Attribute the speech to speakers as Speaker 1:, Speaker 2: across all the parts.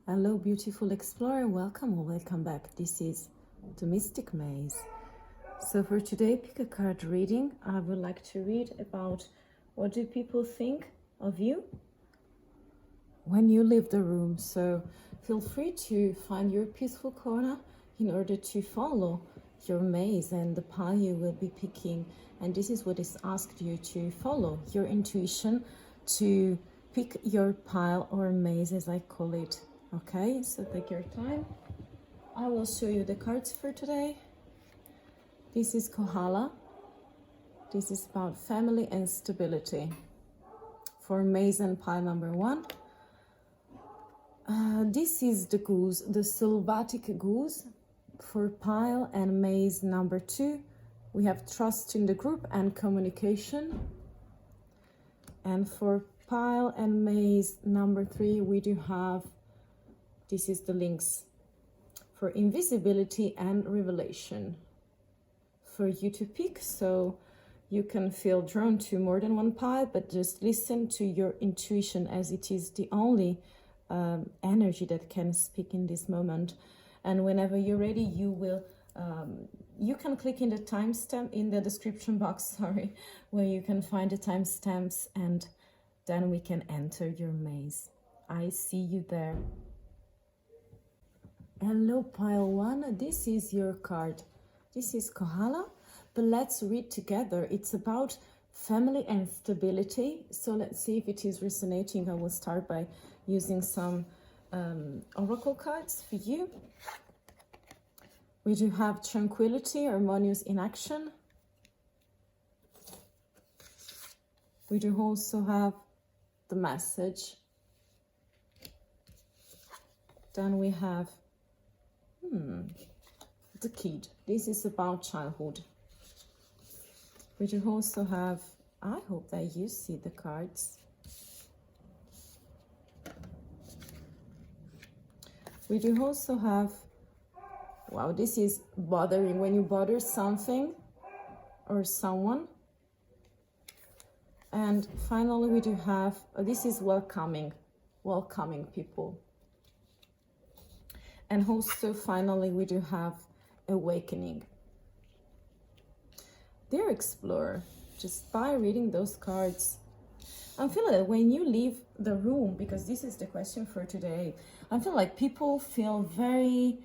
Speaker 1: Hello, beautiful explorer. Welcome or welcome back. This is the Mystic Maze. So for today, pick a card reading. I would like to read about what do people think of you when you leave the room. So feel free to find your peaceful corner in order to follow your maze and the pile you will be picking. And this is what is asked you to follow your intuition, to pick your pile or maze, as I call it. Okay, so take your time. I will show you the cards for today. This is Kohala. This is about family and stability. For maze and pile number 1. This is the goose, the Sylvatic goose. For pile and maze number 2, we have trust in the group and communication. And for pile and maze number 3, we do have, this is the links, for invisibility and revelation. For you to pick, so you can feel drawn to more than one pile, but just listen to your intuition, as it is the only energy that can speak in this moment. And whenever you're ready, you will you can click in the timestamp in the description box, where you can find the timestamps, and then we can enter your maze. I see you there. Hello, pile 1. This is your card. This is Kohala, but let's read together. It's about family and stability. So let's see if it is resonating. I will start by using some oracle cards for you. We do have tranquility, harmonious in action. We do also have the message. Then we have the kid. This is about childhood. We do also have, I hope that you see the cards. We do also have, wow, this is bothering, when you bother something or someone. And finally, we do have, this is welcoming people. And also, finally, we do have awakening. Dear explorer, just by reading those cards, I'm feeling that when you leave the room, because this is the question for today, I feel like people feel very,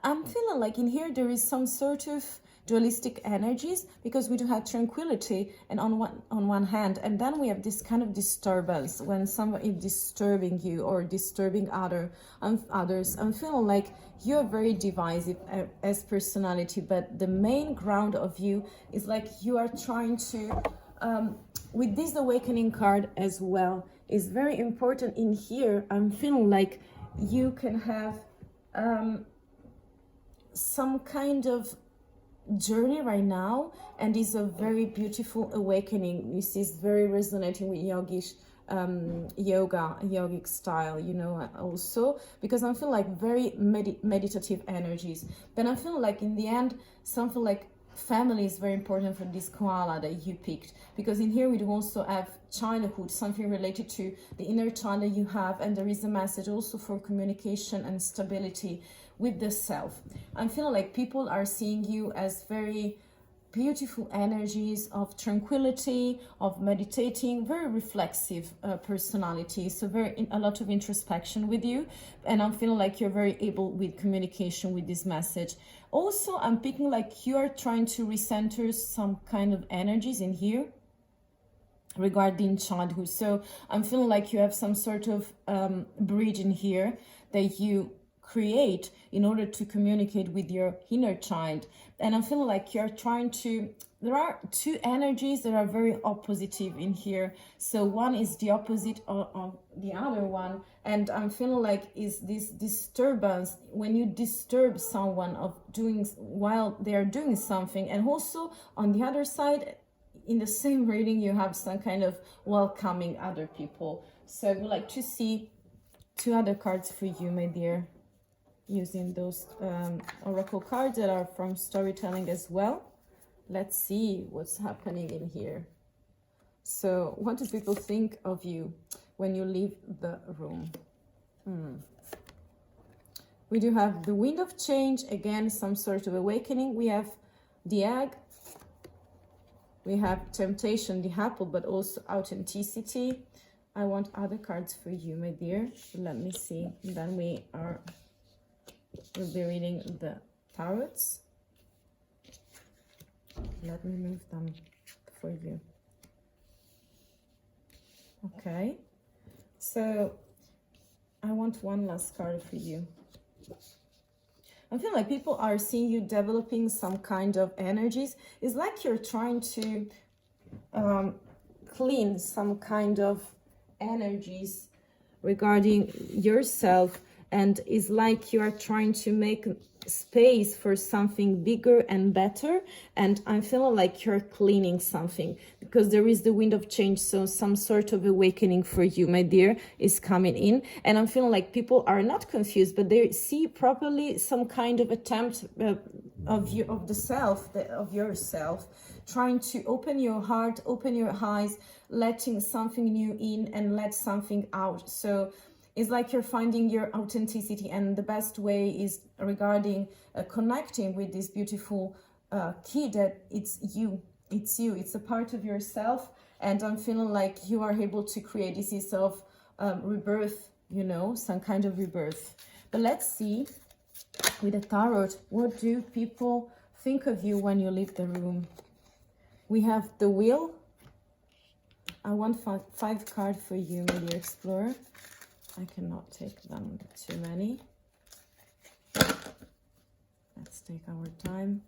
Speaker 1: I'm feeling like in here there is some sort of dualistic energies, because we do have tranquility and on one hand, and then we have this kind of disturbance when somebody is disturbing you or disturbing others. I'm feeling like you're very divisive as personality, but the main ground of you is like you are trying to with this awakening card as well is very important in here. I'm feeling like you can have some kind of journey right now, and is a very beautiful awakening. This is very resonating with yogic style, also because I feel like very meditative energies. Then I feel like in the end something like family is very important for this koala that you picked, because in here we do also have childhood, something related to the inner child that you have, and there is a message also for communication and stability with the self. I'm feeling like people are seeing you as very beautiful energies of tranquility, of meditating, very reflexive personality, so a lot of introspection with you, and I'm feeling like you're very able with communication with this message. Also, I'm picking like you are trying to recenter some kind of energies in here regarding childhood. So I'm feeling like you have some sort of bridge in here that you create in order to communicate with your inner child. And I feel like you're trying to, there are two energies that are very oppositive in here. So one is the opposite of the other one. And I'm feeling like is this disturbance when you disturb someone of doing while they are doing something. And also on the other side, in the same reading, you have some kind of welcoming other people. So I would like to see 2 other cards for you, my dear, using those oracle cards that are from storytelling as well. Let's see what's happening in here. So what do people think of you when you leave the room? We do have the wind of change, again, some sort of awakening. We have the egg. We have temptation, the apple, but also authenticity. I want other cards for you, my dear. Let me see. And then we'll be reading the tarots. Let me move them for you. Okay. So I want one last card for you. I feel like people are seeing you developing some kind of energies. It's like you're trying to clean some kind of energies regarding yourself, and it's like you are trying to make space for something bigger and better. And I'm feeling like you're cleaning something because there is the wind of change, so some sort of awakening for you, my dear, is coming in. And I'm feeling like people are not confused, but they see properly some kind of attempt of yourself, trying to open your heart, open your eyes, letting something new in and let something out. So it's like you're finding your authenticity, and the best way is regarding connecting with this beautiful key that it's you, it's a part of yourself. And I'm feeling like you are able to create this is of rebirth, you know, some kind of rebirth. But let's see with the tarot, what do people think of you when you leave the room? We have the wheel. I want five cards for you, my dear explorer. I cannot take them too many. Let's take our time.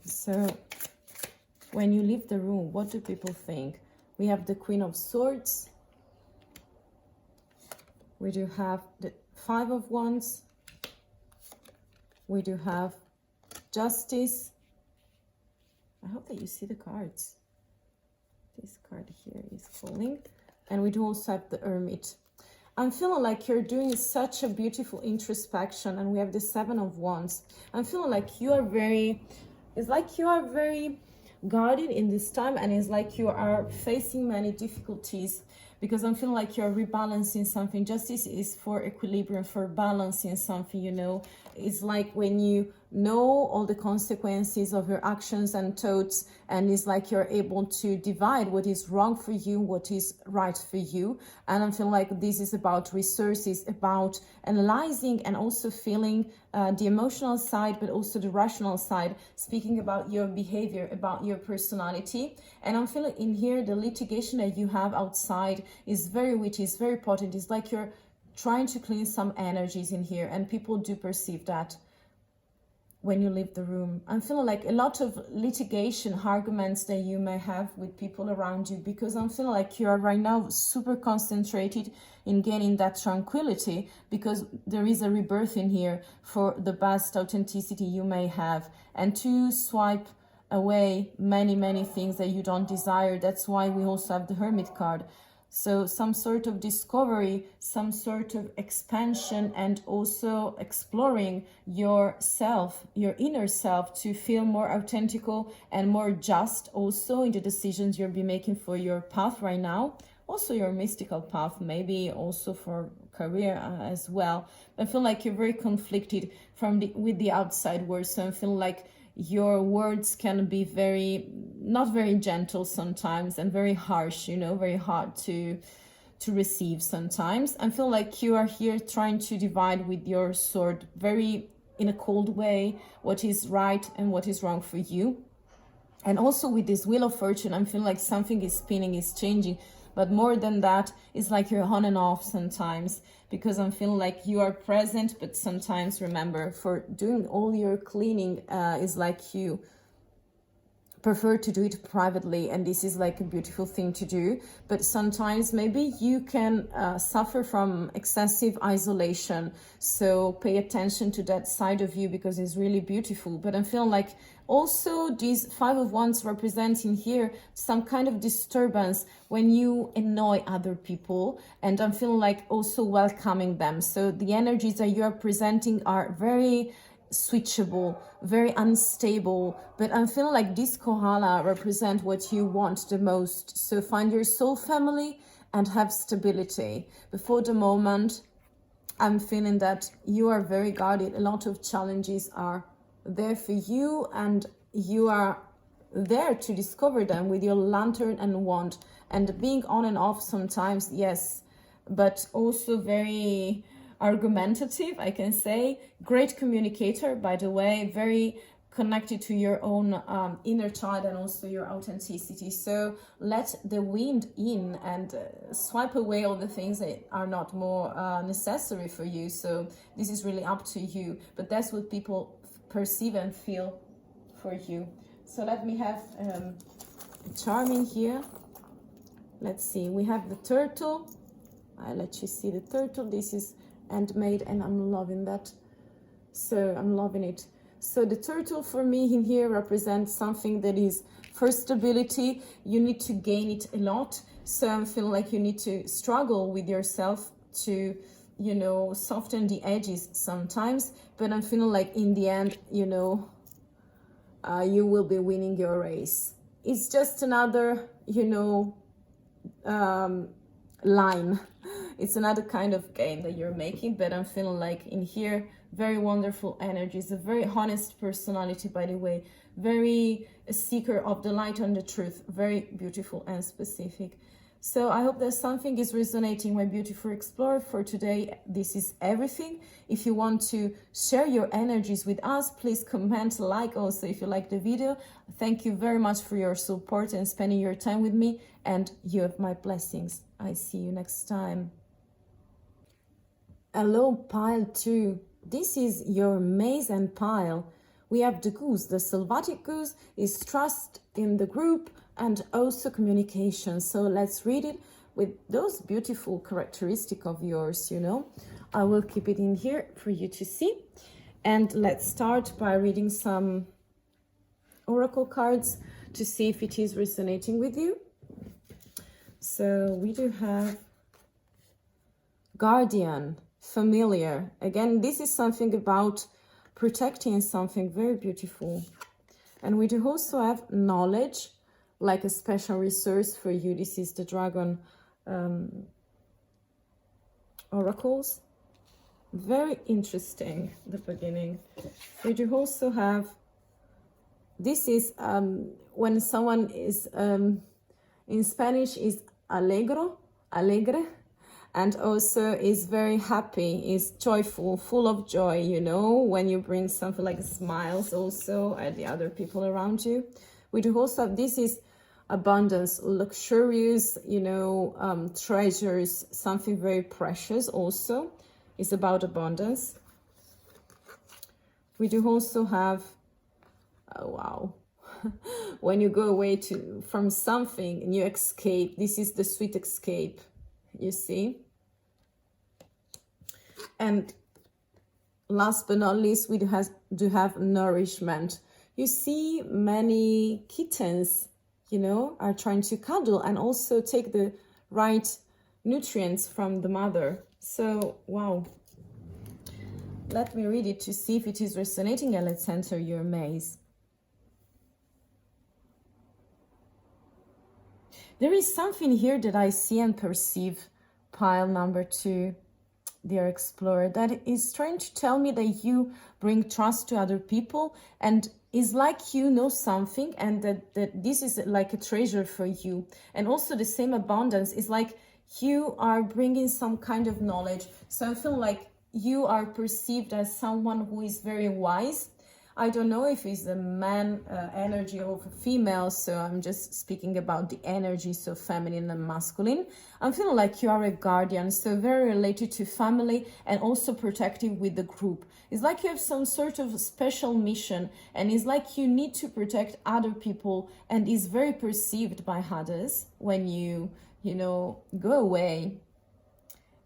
Speaker 1: So, when you leave the room, what do people think? We have the Queen of Swords. We do have the Five of Wands. We do have Justice. I hope that you see the cards. This card here is falling. And we do also have the Hermit. I'm feeling like you're doing such a beautiful introspection, and we have the Seven of Wands. I'm feeling like you are it's like you are very guarded in this time, and it's like you are facing many difficulties, because I'm feeling like you're rebalancing something. Justice is for equilibrium, for balancing something, you know. It's like when you know all the consequences of your actions and thoughts, and it's like you're able to divide what is wrong for you, what is right for you. And I'm feeling like this is about resources, about analyzing and also feeling the emotional side, but also the rational side, speaking about your behavior, about your personality. And I'm feeling in here the litigation that you have outside is very witty, is very potent. It's like you're trying to clean some energies in here, and people do perceive that when you leave the room. I'm feeling like a lot of litigation, arguments that you may have with people around you, because I'm feeling like you are right now super concentrated in gaining that tranquility, because there is a rebirth in here for the best authenticity you may have, and to swipe away many things that you don't desire. That's why we also have the Hermit card. So some sort of discovery, some sort of expansion, and also exploring yourself, your inner self, to feel more authentical and more just also in the decisions you'll be making for your path right now. Also your mystical path, maybe also for career as well. I feel like you're very conflicted with the outside world. So I feel like your words can be not very gentle sometimes, and very harsh, you know, very hard to receive sometimes. I feel like you are here trying to divide with your sword, very in a cold way, what is right and what is wrong for you. And also with this Wheel of Fortune, I'm feeling like something is spinning, is changing. But more than that, it's like you're on and off sometimes, because I'm feeling like you are present, but sometimes, remember, for doing all your cleaning is like you prefer to do it privately, and this is like a beautiful thing to do. But sometimes maybe you can suffer from excessive isolation, so pay attention to that side of you, because it's really beautiful. But I'm feeling like also these Five of Wands representing here some kind of disturbance when you annoy other people, and I'm feeling like also welcoming them. So the energies that you are presenting are very switchable, very unstable, but I'm feeling like this koala represent what you want the most. So find your soul family and have stability. Before the moment, I'm feeling that you are very guarded. A lot of challenges are there for you, and you are there to discover them with your lantern and wand, and being on and off sometimes, yes, but also very argumentative, I can say. Great communicator, by the way, very connected to your own inner child and also your authenticity. So let the wind in and swipe away all the things that are not more necessary for you. So this is really up to you, but that's what people perceive and feel for you. So let me have charming here. Let's see, we have the turtle. I'll let you see the turtle. This is handmade and I'm loving that. So I'm loving it. So the turtle for me in here represents something that is for stability. You need to gain it a lot. So I'm feeling like you need to struggle with yourself to, you know, soften the edges sometimes. But I'm feeling like in the end, you know, you will be winning your race. It's just another, you know, line. It's another kind of game that you're making, but I'm feeling like in here, very wonderful energies, a very honest personality, by the way, very a seeker of the light and the truth, very beautiful and specific. So I hope that something is resonating, my beautiful explorer. For today, this is everything. If you want to share your energies with us, please comment, like also if you like the video. Thank you very much for your support and spending your time with me, and you have my blessings. I see you next time. Hello, pile 2. This is your maze and pile. We have the goose. The Sylvatic goose is trust in the group and also communication. So let's read it with those beautiful characteristics of yours, you know. I will keep it in here for you to see. And let's start by reading some oracle cards to see if it is resonating with you. So we do have Guardian, familiar. Again, this is something about protecting something very beautiful. And we do also have knowledge, like a special resource for you. This is the Dragon oracles. Very interesting, the beginning. We do also have, this is when someone is, in Spanish is alegre, and also is very happy, is joyful, full of joy, you know, when you bring something like smiles also at the other people around you. We do also have, this is abundance, luxurious, you know, treasures, something very precious also. It's about abundance. We do also have, oh wow, when you go away from something and you escape, this is the sweet escape, you see. And last but not least, we do have nourishment. You see many kittens, you know, are trying to cuddle and also take the right nutrients from the mother. So, wow. Let me read it to see if it is resonating, and let's enter your maze. There is something here that I see and perceive, pile number 2, dear explorer, that is trying to tell me that you bring trust to other people, and is like you know something, and that this is like a treasure for you. And also the same abundance is like you are bringing some kind of knowledge. So I feel like you are perceived as someone who is very wise. I don't know if it's a man energy or female, so I'm just speaking about the energy, so feminine and masculine. I'm feeling like you are a guardian, so very related to family and also protective with the group. It's like you have some sort of special mission, and it's like you need to protect other people, and is very perceived by others when you know, go away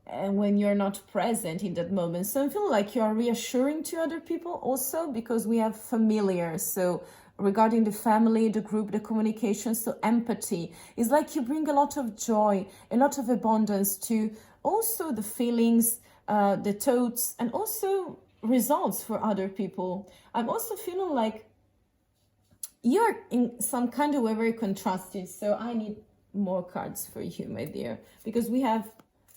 Speaker 1: and when you're not present in that moment. So I feel like you are reassuring to other people also, because we have familiar. So regarding the family, the group, the communication, so empathy. It's like you bring a lot of joy, a lot of abundance to also the feelings, the thoughts, and also results for other people. I'm also feeling like you're in some kind of way very contrasted. So I need more cards for you, my dear, because we have,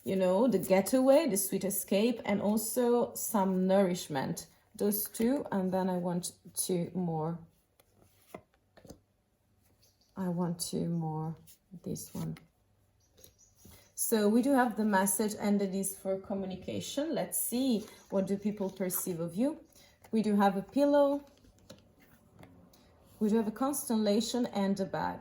Speaker 1: you know, the getaway, the sweet escape, and also some nourishment. Those two, and then I want two more. I want two more. This one. So we do have the message, and it is for communication. Let's see, what do people perceive of you? We do have a pillow. We do have a constellation and a bag.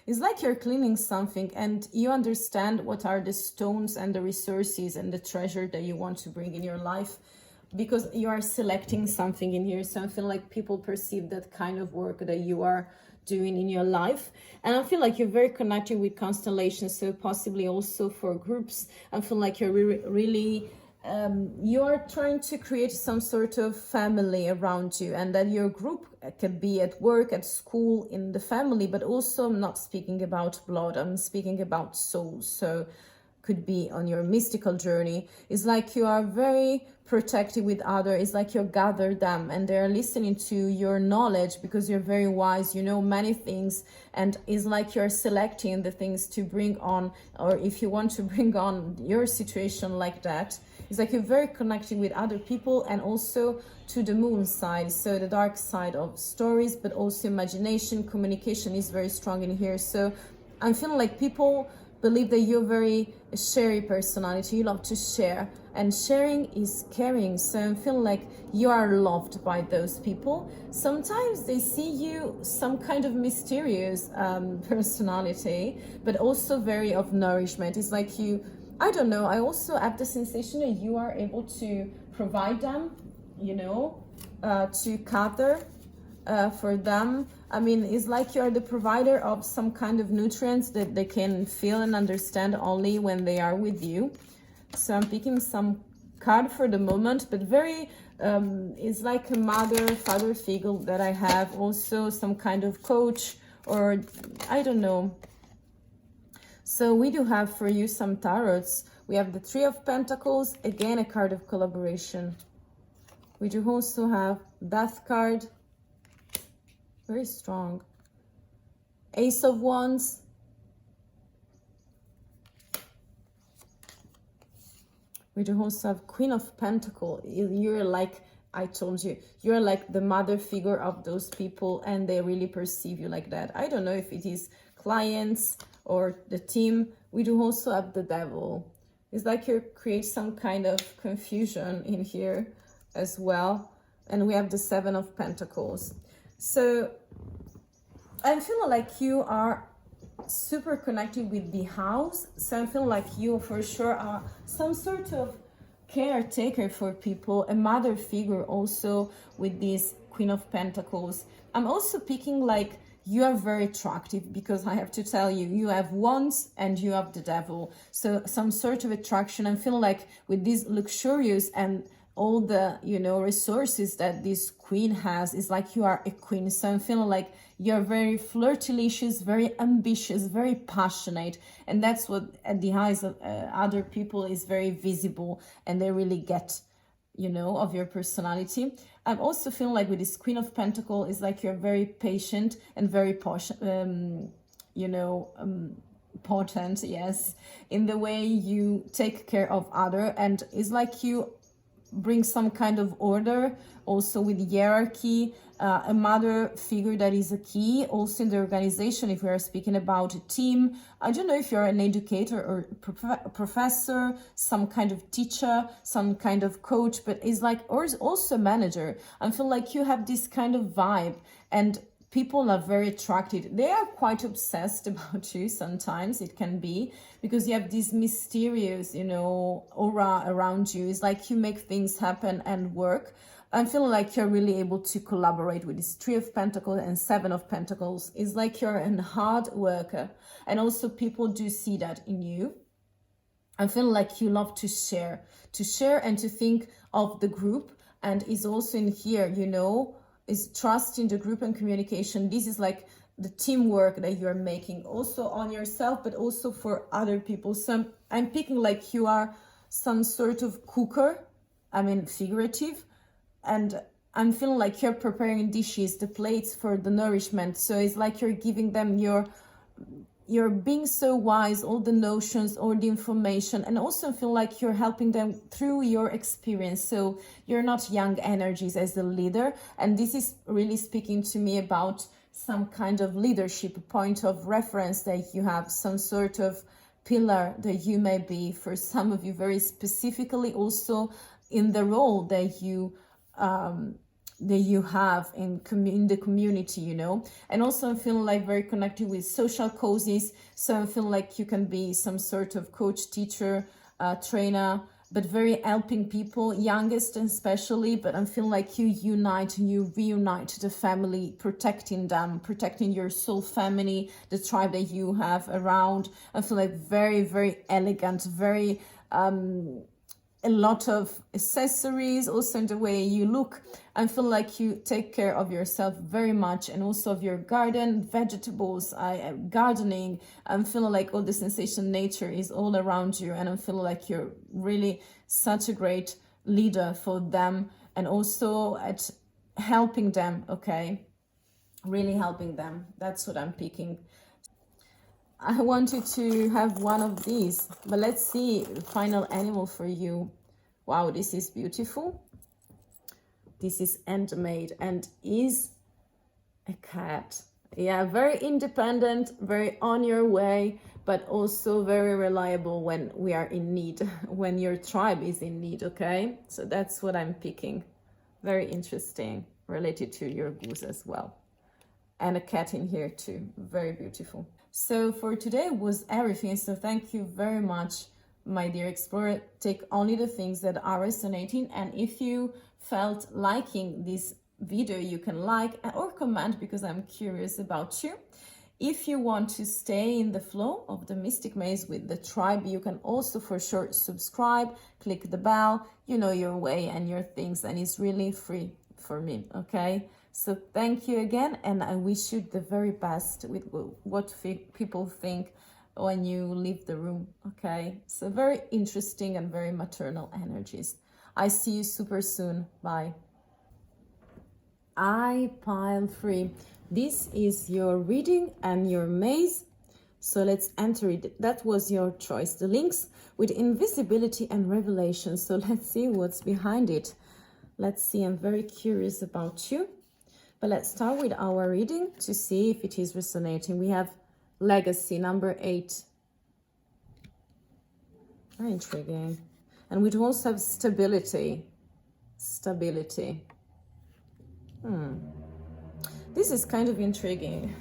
Speaker 1: It's like you're cleaning something and you understand what are the stones and the resources and the treasure that you want to bring in your life, because you are selecting something in here. Something like people perceive that kind of work that you are doing in your life. And I feel like you're very connected with constellations, so possibly also for groups. I feel like you're really you are trying to create some sort of family around you, and that your group can be at work, at school, in the family, but also I'm not speaking about blood, I'm speaking about souls. So could be on your mystical journey. It's like you are very protective with others. It's like you gather them and they're listening to your knowledge because you're very wise, you know many things, and it's like you're selecting the things to bring on, or if you want to bring on your situation like that. It's like you're very connected with other people, and also to the moon side, so the dark side of stories, but also imagination, communication is very strong in here. So I'm feeling like people believe that you're very sharey personality, you love to share, and sharing is caring. So I'm feeling like you are loved by those people. Sometimes they see you some kind of mysterious personality, but also very of nourishment. It's like you, I don't know, I also have the sensation that you are able to provide them, you know, to gather for them. I mean, it's like you're the provider of some kind of nutrients that they can feel and understand only when they are with you. So I'm picking some card for the moment, but very, it's like a mother, father figure that I have. Also some kind of coach, or I don't know. So we do have for you some tarots. We have the Three of Pentacles, again a card of collaboration. We do also have Death card, very strong. Ace of Wands. We do also have Queen of Pentacles. You're like, I told you, you're like the mother figure of those people, and they really perceive you like that. I don't know if it is clients or the team. We do also have the Devil. It's like you create some kind of confusion in here as well. And we have the Seven of Pentacles. So I'm feeling like you are super connected with the house. So I feel like you for sure are some sort of caretaker for people, a mother figure also with this Queen of Pentacles. I'm also picking like you are very attractive, because I have to tell you, you have Wands and you have the Devil. So some sort of attraction. I feel like with this luxurious and all the, you know, resources that this queen has, is like you are a queen. So I'm feeling like you're very flirtatious, very ambitious, very passionate, and that's what at the eyes of other people is very visible, and they really get, you know, of your personality. I'm also feeling like with this Queen of Pentacles, is like you're very patient and very you know, potent, yes, in the way you take care of other, and it's like you bring some kind of order, also with hierarchy, a mother figure that is a key, also in the organization. If we are speaking about a team, I don't know if you're an educator or professor, some kind of teacher, some kind of coach, but it's like, or is also a manager. I feel like you have this kind of vibe, and people are very attracted. They are quite obsessed about you sometimes, it can be, because you have this mysterious, you know, aura around you. It's like you make things happen and work. I feel like you're really able to collaborate with this Three of Pentacles and Seven of Pentacles. It's like you're a hard worker, and also people do see that in you. I feel like you love to share and to think of the group, and is also in here, you know, is trust in the group and communication. This is like the teamwork that you're making also on yourself, but also for other people. So I'm picking like you are some sort of cooker, I mean figurative, and I'm feeling like you're preparing dishes, the plates for the nourishment. So it's like you're giving them you're being so wise, all the notions, all the information, and also feel like you're helping them through your experience. So you're not young energies as the leader. And this is really speaking to me about some kind of leadership, point of reference that you have, some sort of pillar that you may be, for some of you very specifically, also in the role that you have in the community, you know. And also I'm feeling like very connected with social causes. So I feel like you can be some sort of coach, teacher, trainer, but very helping people, youngest especially. But I'm feeling like you reunite the family, protecting them, protecting your soul family, the tribe that you have around. I feel like very, very elegant, very a lot of accessories, also in the way you look. I feel like you take care of yourself very much, and also of your garden, vegetables, gardening. I'm feeling like all the sensation nature is all around you, and I'm feeling like you're really such a great leader for them, and also at helping them, okay? Really helping them. That's what I'm picking. I wanted to have one of these, but let's see, final animal for you. Wow, this is beautiful. This is handmade and is a cat. Yeah, very independent, very on your way, but also very reliable when we are in need, when your tribe is in need, okay? So that's what I'm picking. Very interesting, related to your goose as well. And a cat in here too, very beautiful. So for today was everything. So thank you very much, my dear explorer. Take only the things that are resonating. And if you felt liking this video, you can like or comment, because I'm curious about you. If you want to stay in the flow of the Mystic Maze with the tribe, you can also for sure subscribe, click the bell, you know your way and your things, and it's really free for me, okay? So thank you again, and I wish you the very best with what people think when you leave the room, okay? So very interesting and very maternal energies. I see you super soon. Bye. I pile 3. This is your reading and your maze. So let's enter it. That was your choice. The links with invisibility and revelation. So let's see what's behind it. Let's see. I'm very curious about you. But let's start with our reading to see if it is resonating. We have legacy, number 8. Very intriguing. And we also have stability. Stability. This is kind of intriguing.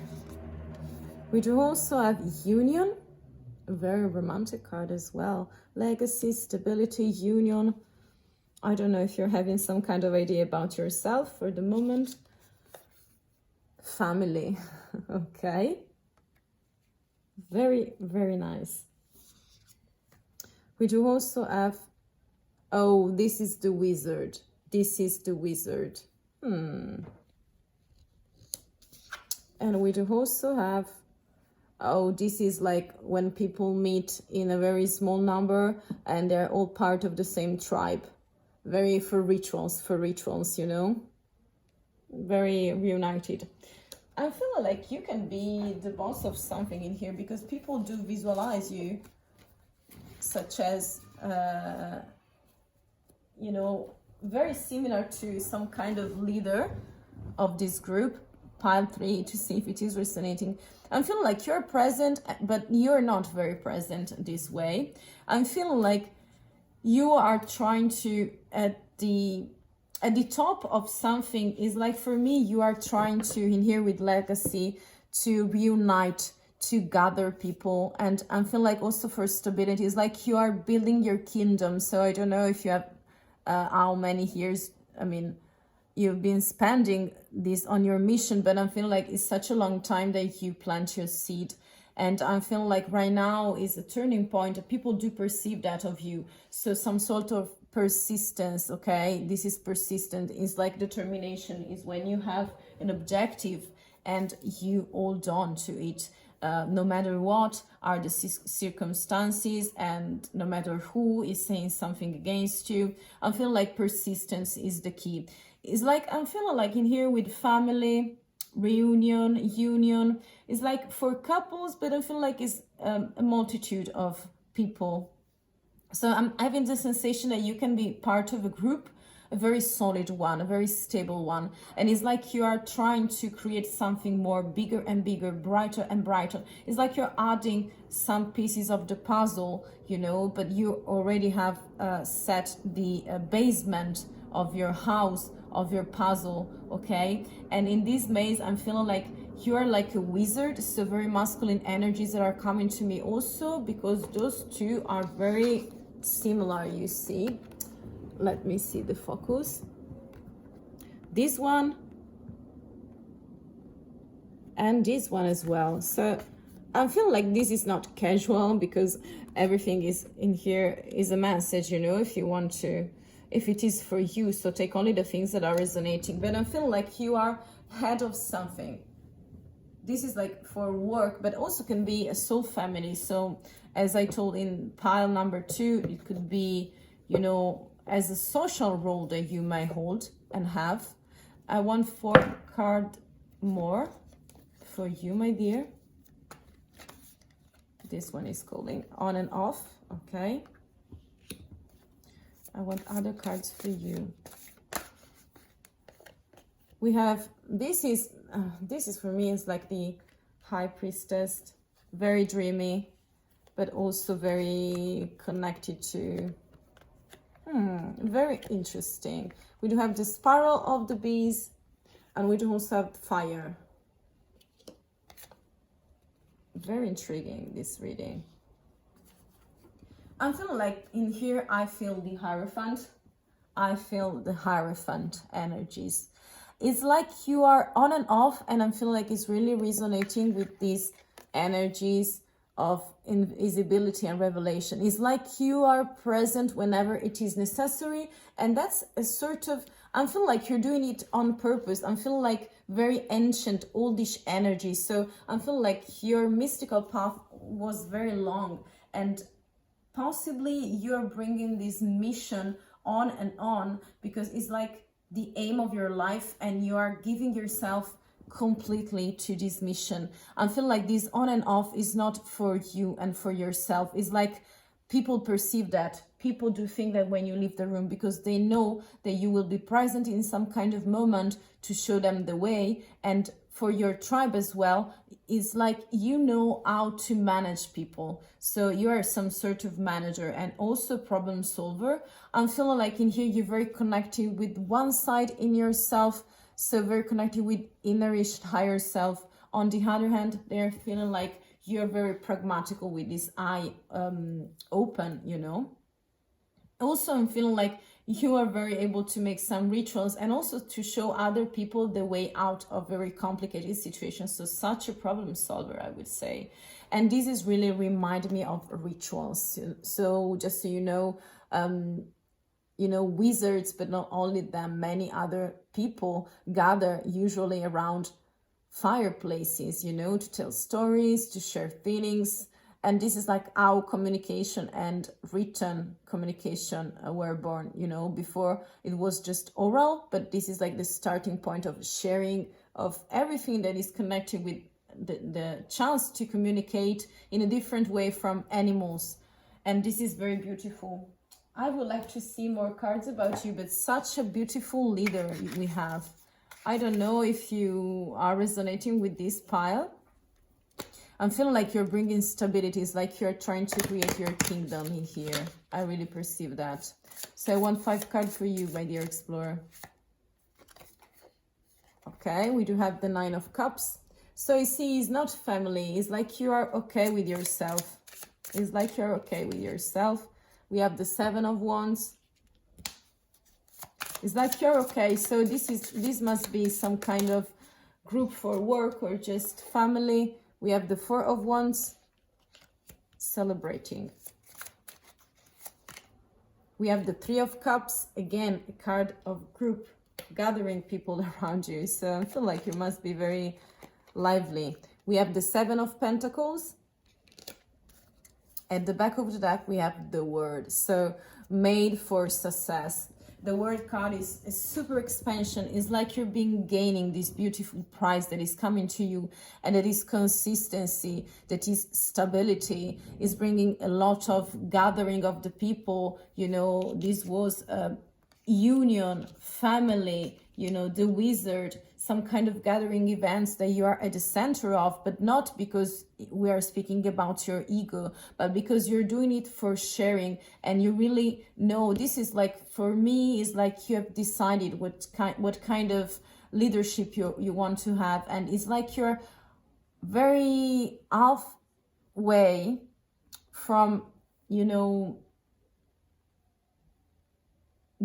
Speaker 1: We do also have union, a very romantic card as well. Legacy, stability, union. I don't know if you're having some kind of idea about yourself for the moment. Family, okay. Very, very nice. We do also have, oh, this is the wizard. This is the wizard. And we do also have, oh, this is like when people meet in a very small number and they're all part of the same tribe. Very for rituals, you know. Very reunited. I feel like you can be the boss of something in here, because people do visualize you, such as, you know, very similar to some kind of leader of this group. Pile 3 to see if it is resonating. I'm feeling like you're present, but you're not very present this way. I'm feeling like you are trying to, at the top of something is like, for me, you are trying to, in here with legacy, to reunite, to gather people. And I feel like also for stability, it's like you are building your kingdom. So I don't know if you have how many years, I mean, you've been spending this on your mission, but I feel like it's such a long time that you plant your seed. And I feel like right now is a turning point. People do perceive that of you. So some sort of persistence, okay? This is persistent. It's like determination is when you have an objective and you hold on to it. No matter what are the circumstances, and no matter who is saying something against you, I feel like persistence is the key. It's like I'm feeling like in here with family, reunion, union. It's like for couples, but I feel like it's a multitude of people. So I'm having the sensation that you can be part of a group, a very solid one, a very stable one. And it's like you are trying to create something more bigger and bigger, brighter and brighter. It's like you're adding some pieces of the puzzle, you know, but you already have set the basement of your house, of your puzzle, okay? And in this maze, I'm feeling like you are like a wizard, so very masculine energies that are coming to me also, because those two are very similar, you see. Let me see the focus. This one and this one as well. So I feel like this is not casual, because everything is in here is a message, you know, if you want to, if it is for you. So take only the things that are resonating. But I feel like you are head of something. This is like for work, but also can be a soul family. So as I told in pile number 2, it could be, you know, as a social role that you may hold and have. I want 4 card more for you, my dear. This one is calling on and off, okay? I want other cards for you. We have, this is for me, is like the High Priestess, very dreamy, but also very connected to, very interesting. We do have the spiral of the bees, and we do also have fire. Very intriguing, this reading. I'm feeling like in here, I feel the Hierophant. I feel the Hierophant energies. It's like you are on and off, and I'm feeling like it's really resonating with these energies of invisibility and revelation. It's like you are present whenever it is necessary, and that's a sort of, I'm feeling like you're doing it on purpose. I'm feeling like very ancient, oldish energy. So I'm feeling like your mystical path was very long, and possibly you're bringing this mission on and on, because it's like the aim of your life, and you are giving yourself completely to this mission. I feel like this on and off is not for you and for yourself. It's like people perceive that. People do think that when you leave the room, because they know that you will be present in some kind of moment to show them the way. And for your tribe as well, it's like you know how to manage people. So you are some sort of manager and also problem solver. I'm feeling like in here you're very connected with one side in yourself, so very connected with innerish higher self. On the other hand, they're feeling like you're very pragmatical with this eye open, you know. Also, I'm feeling like you are very able to make some rituals and also to show other people the way out of very complicated situations. So such a problem solver, I would say. And this is really remind me of rituals. So just so you know, wizards, but not only them, many other people gather usually around fireplaces, you know, to tell stories, to share feelings. And this is like how communication and written communication were born, you know. Before it was just oral, but this is like the starting point of sharing of everything that is connected with the chance to communicate in a different way from animals. And this is very beautiful. I would like to see more cards about you, but such a beautiful leader we have. I don't know if you are resonating with this pile. I'm feeling like you're bringing stability. It's like you're trying to create your kingdom in here. I really perceive that. So I want 5 cards for you, my dear explorer. Okay, we do have the 9 of Cups. So you see, it's not family. It's like you are okay with yourself. It's like you're okay with yourself. We have the 7 of Wands. It's like you're okay. So this must be some kind of group for work or just family. We have the 4 of Wands, celebrating. We have the 3 of Cups, again, a card of group, gathering people around you. So I feel like you must be very lively. We have the 7 of Pentacles. At the back of the deck, we have the Word. So made for success. the word card is super expansion. It's like you're being gaining this beautiful prize that is coming to you, and that is consistency, that is stability, is bringing a lot of gathering of the people. You know, this was a union, family, you know, the wizard, some kind of gathering events that you are at the center of, but not because we are speaking about your ego, but because you're doing it for sharing. And you really know, this is like, for me, is like you have decided what kind of leadership you want to have. And it's like you're very halfway from, you know,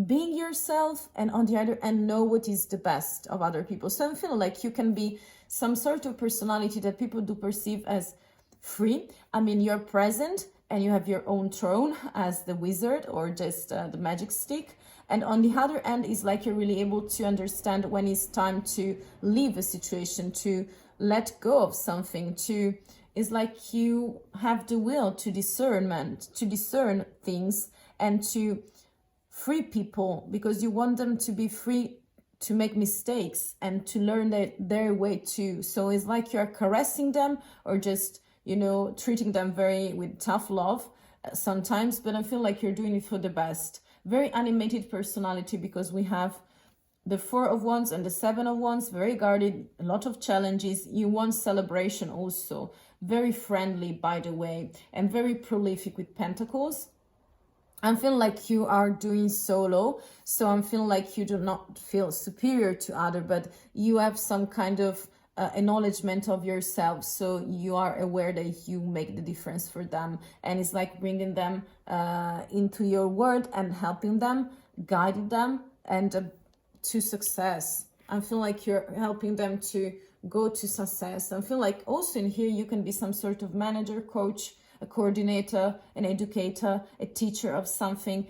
Speaker 1: being yourself, and on the other end know what is the best of other people. So I'm feeling like you can be some sort of personality that people do perceive as free. I mean, you're present and you have your own throne as the wizard, or just the magic stick. And on the other end is like you're really able to understand when it's time to leave a situation, to let go of something, to, it's like you have the will to discernment, to discern things, and to free people, because you want them to be free to make mistakes and to learn their way too. So it's like you're caressing them, or just, you know, treating them very with tough love sometimes, but I feel like you're doing it for the best. Very animated personality, because we have the 4 of Wands and the 7 of Wands, very guarded, a lot of challenges. You want celebration also, very friendly, by the way, and very prolific with Pentacles. I'm feeling like you are doing solo, so I'm feeling like you do not feel superior to other, but you have some kind of acknowledgement of yourself, so you are aware that you make the difference for them, and it's like bringing them into your world and helping them, guiding them, and to success. I feel like you're helping them to go to success. I feel like also in here you can be some sort of manager, coach, a coordinator, an educator, a teacher of something,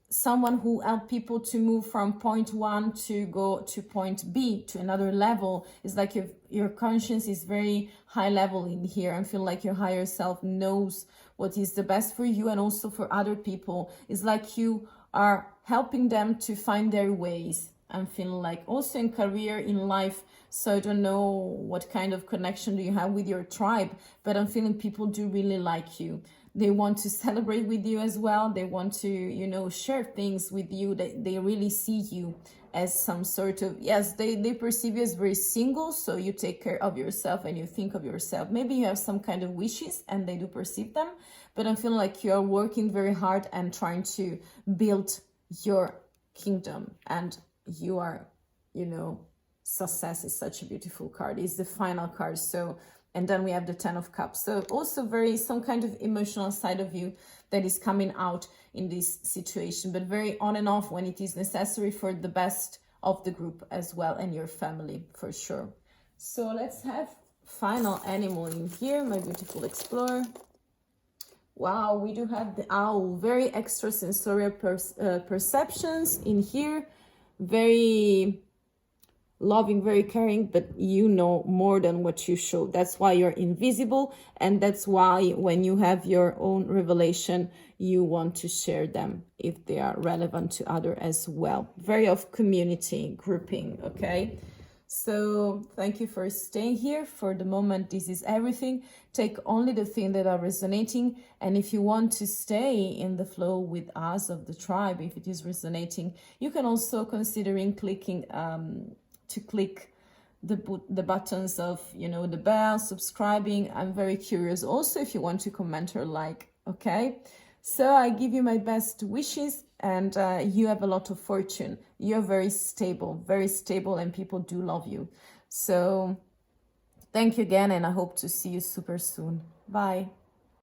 Speaker 1: someone who help people to move from point 1 to go to point B, to another level. It's like your conscience is very high level in here. I feel like your higher self knows what is the best for you and also for other people. It's like you are helping them to find their ways. I'm feeling like also in career, in life. So I don't know what kind of connection do you have with your tribe, but I'm feeling people do really like you. They want to celebrate with you as well. They want to, you know, share things with you. They really see you as some sort of, yes, they perceive you as very single. So you take care of yourself and you think of yourself. Maybe you have some kind of wishes and they do perceive them, but I'm feeling like you are working very hard and trying to build your kingdom, and you are, you know, success is such a beautiful card. It's the final card. So, and then we have the 10 of Cups. So also very, some kind of emotional side of you that is coming out in this situation, but very on and off when it is necessary for the best of the group as well, and your family for sure. So let's have final animal in here, my beautiful explorer. Wow, we do have the owl, very extrasensorial perceptions in here. Very loving, very caring, but you know more than what you show. That's why you're invisible, and that's why when you have your own revelation, you want to share them if they are relevant to others as well. Very of community grouping, okay? So thank you for staying here. For the moment, this is everything. Take only the things that are resonating, and if you want to stay in the flow with us of the tribe, if it is resonating, you can also considering clicking to click the buttons of, you know, the bell, subscribing. I'm very curious also if you want to comment or like, okay? So I give you my best wishes, and you have a lot of fortune. You're very stable, and people do love you. So thank you again, and I hope to see you super soon. Bye.